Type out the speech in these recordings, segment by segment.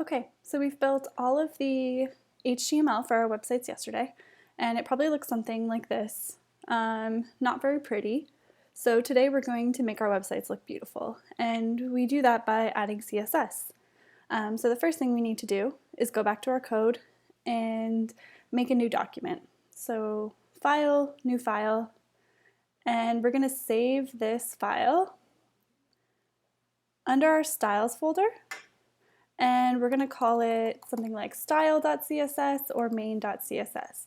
Okay, so we've built all of the HTML for our websites yesterday, and it probably looks something like this. Not very pretty. So today we're going to make our websites look beautiful, and we do that by adding CSS. So the first thing we need to do is go back to our code and make a new document. So File, New File, and we're going to save this file under our Styles folder. And we're going to call it something like style.css or main.css.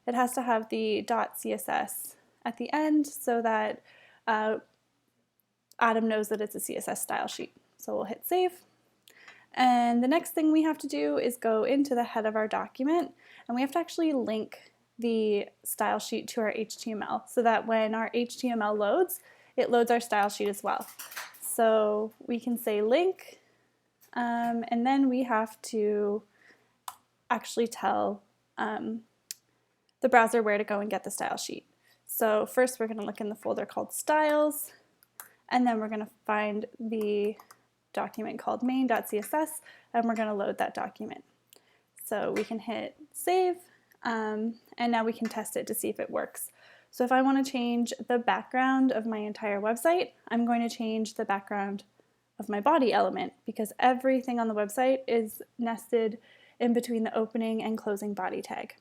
It has to have the .css at the end so that Adam knows that it's a CSS style sheet. So we'll hit save. And the next thing we have to do is go into the head of our document, and we have to actually link the style sheet to our HTML so that when our HTML loads, it loads our style sheet as well. So we can say link, and then we have to actually tell the browser where to go and get the style sheet. So first we're going to look in the folder called styles, and then we're going to find the document called main.css, and we're going to load that document. So we can hit save, and now we can test it to see if it works. So if I want to change the background of my entire website, I'm going to change the background of my body element because everything on the website is nested in between the opening and closing body tag.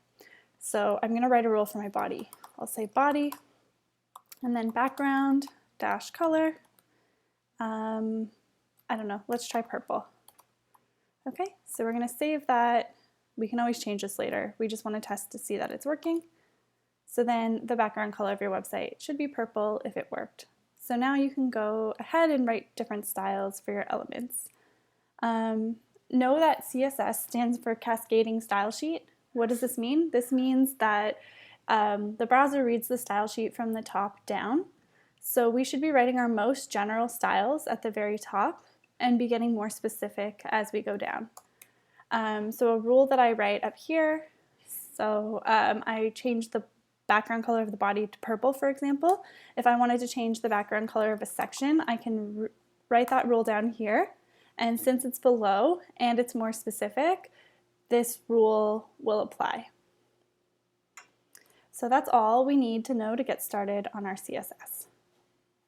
So I'm going to write a rule for my body. I'll say body and then background dash color. I don't know, let's try purple. Okay, so we're going to save that. We can always change this later. We just want to test to see that it's working. So then the background color of your website should be purple if it worked. So now you can go ahead and write different styles for your elements. Know that CSS stands for Cascading Style Sheet. What does this mean? This means that the browser reads the style sheet from the top down. So we should be writing our most general styles at the very top and be getting more specific as we go down. So a rule that I write up here, so I change the background color of the body to purple, for example. If I wanted to change the background color of a section, I can write that rule down here. And since it's below and it's more specific, this rule will apply. So that's all we need to know to get started on our CSS.